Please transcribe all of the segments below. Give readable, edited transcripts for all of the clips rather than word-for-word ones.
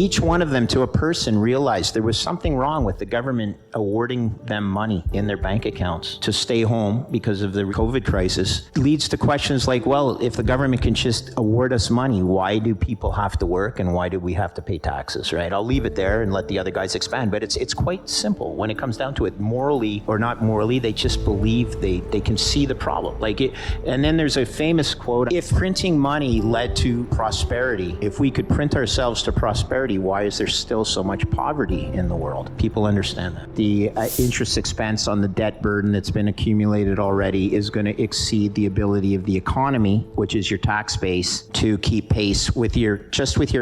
each one of them to a person realized there was something wrong with the government awarding them money in their bank accounts to stay home because of the COVID crisis. It leads to questions like, well, if the government can just award us money, why do people have to work and why do we have to pay taxes, right? I'll leave it there and let the other guys expand, but it's quite simple when it comes down to it. Morally or not morally, they just believe they can see the problem. And then there's a famous quote, if printing money led to prosperity, if we could print ourselves to prosperity, why is there still so much poverty in the world? People understand that. The interest expense on the debt burden that's been accumulated already is going to exceed the ability of the economy, which is your tax base, to keep pace with your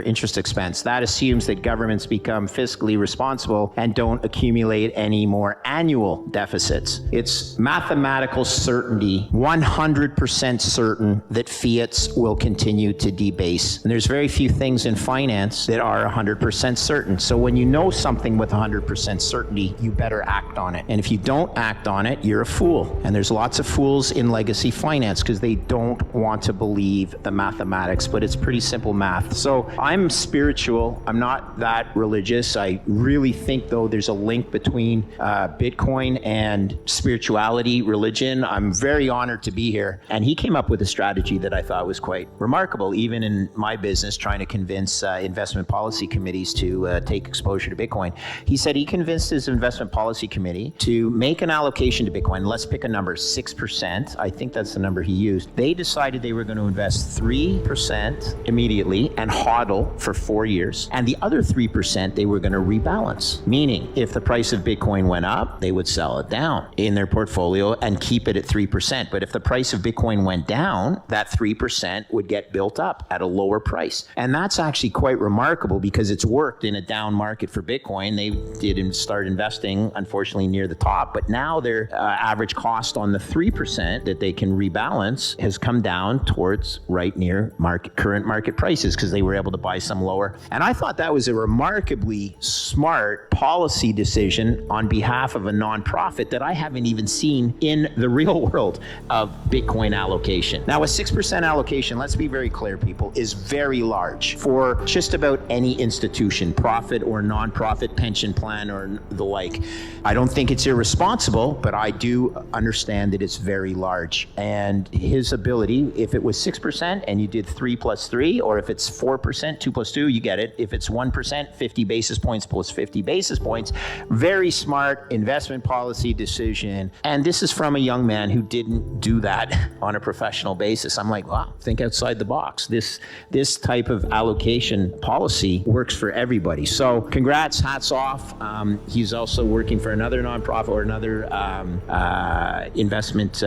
interest expense. That assumes that governments become fiscally responsible and don't accumulate any more annual deficits. It's mathematical certainty, 100% certain that fiats will continue to debase. And there's very few things in finance that are 100% certain. So when you know something with 100% certainty, you better act on it. And if you don't act on it, you're a fool. And there's lots of fools in legacy finance because they don't want to believe the mathematics, but it's pretty simple math. So I'm spiritual. I'm not that religious. I really think, though, there's a link between Bitcoin and spirituality, religion. I'm very honored to be here. And he came up with a strategy that I thought was quite remarkable, even in my business, trying to convince investment policy committees to take exposure to Bitcoin. He said he convinced his investment policy committee to make an allocation to Bitcoin. Let's pick a number, 6%. I think that's the number he used. They decided they were going to invest 3% immediately and hodl for 4 years. And the other 3% they were going to rebalance. Meaning, if the price of Bitcoin went up, they would sell it down in their portfolio and keep it at 3%. But if the price of Bitcoin went down, that 3% would get built up at a lower price. And that's actually quite remarkable because it's worked in a down market for Bitcoin. They didn't start investing, unfortunately, near the top. But now their average cost on the 3% that they can rebalance has come down towards right near current market prices because they were able to buy some lower. And I thought that was a remarkably smart policy decision on behalf of a nonprofit that I haven't even seen in the real world of Bitcoin allocation. Now, a 6% allocation, let's be very clear, people, is very large for just about any institution, profit or nonprofit, pension plan or the like. I don't think it's irresponsible, but I do understand that it's very large. And his ability, if it was 6% and you did 3 plus 3, or if it's 4%, 2 plus 2, you get it. If it's 1%, 50 basis points plus 50 basis points. Very smart investment policy decision. And this is from a young man who didn't do that on a professional basis. I'm like, wow, think outside the box. This type of allocation policy works for everybody. So congrats, hats off. He's also working for another nonprofit or another investment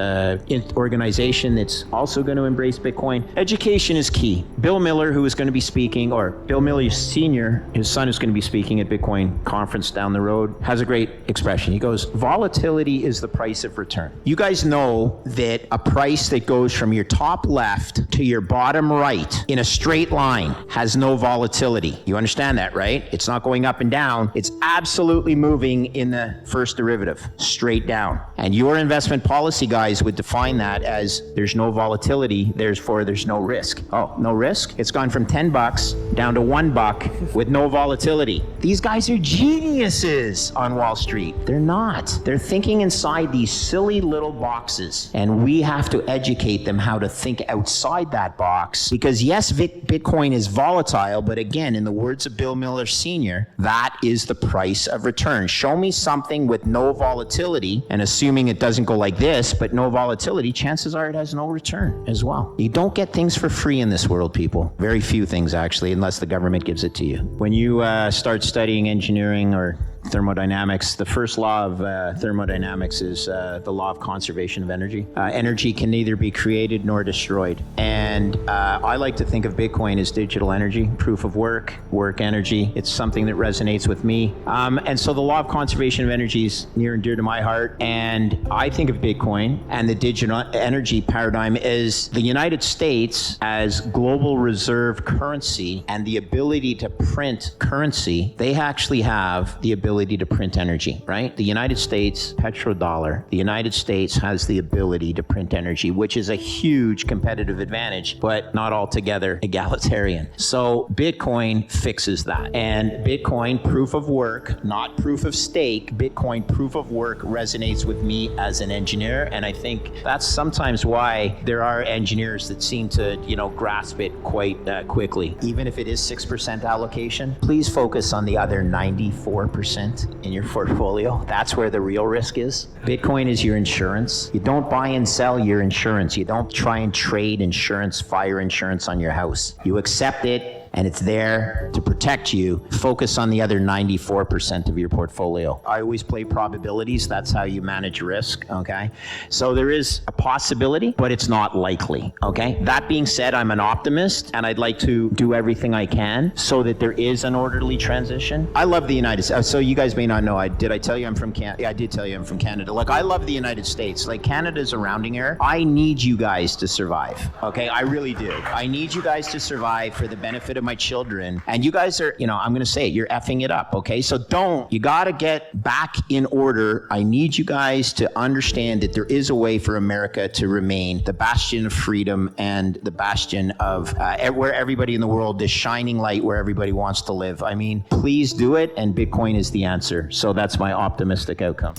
organization that's also going to embrace Bitcoin. Education is key. Bill Miller, who is going to be speaking, or Bill Miller Sr., his son is going to be speaking at Bitcoin conference down the road, has a great expression. He goes, volatility is the price of return. You guys know that a price that goes from your top left to your bottom right in a straight line has no volatility. You understand that, right? It's not going up and down. It's absolutely moving in the first derivative, straight down. And your investment policy guys would define that as there's no volatility, therefore there's no risk. Oh, no risk? It's gone from $10 down to $1 with no volatility. These guys are geniuses on Wall Street. They're not. They're thinking inside these silly little boxes. And we have to educate them how to think outside that box. Because yes, Bitcoin is volatile, but again, in the words of Bill Miller Sr., that is the price of return. Show me something with no volatility, and assuming it doesn't go like this, but no volatility, chances are it has no return as well. You don't get things for free in this world, people. Very few things, actually, unless the government gives it to you. When you start studying engineering or thermodynamics, the first law of thermodynamics is the law of conservation of energy. Energy can neither be created nor destroyed. And I like to think of Bitcoin as digital energy, proof of work energy. It's something that resonates with me. And so the law of conservation of energy is near and dear to my heart. And I think of Bitcoin and the digital energy paradigm as the United States as global reserve currency and the ability to print currency. They actually have the ability ability to print energy, right? The United States, petrodollar, the United States has the ability to print energy, which is a huge competitive advantage, but not altogether egalitarian. So Bitcoin fixes that. And Bitcoin proof of work, not proof of stake, Bitcoin proof of work resonates with me as an engineer. And I think that's sometimes why there are engineers that seem to, grasp it quite quickly. Even if it is 6% allocation, please focus on the other 94% in your portfolio. That's where the real risk is. Bitcoin is your insurance. You don't buy and sell your insurance. You don't try and trade insurance, fire insurance on your house. You accept it, and it's there to protect you. Focus on the other 94% of your portfolio. I always play probabilities. That's how you manage risk, okay? So there is a possibility, but it's not likely, okay? That being said, I'm an optimist, and I'd like to do everything I can so that there is an orderly transition. I love the United States. So you guys may not know, did I tell you I'm from Canada? Yeah, I did tell you I'm from Canada. Look, I love the United States. Like, Canada's a rounding error. I need you guys to survive, okay? I really do. I need you guys to survive for the benefit of my children. And you guys are, I'm going to say it, you're effing it up, okay? So you got to get back in order. I need you guys to understand that there is a way for America to remain the bastion of freedom and the bastion of where everybody in the world is shining light, where everybody wants to live. I mean, please do it, and Bitcoin is the answer. So that's my optimistic outcome.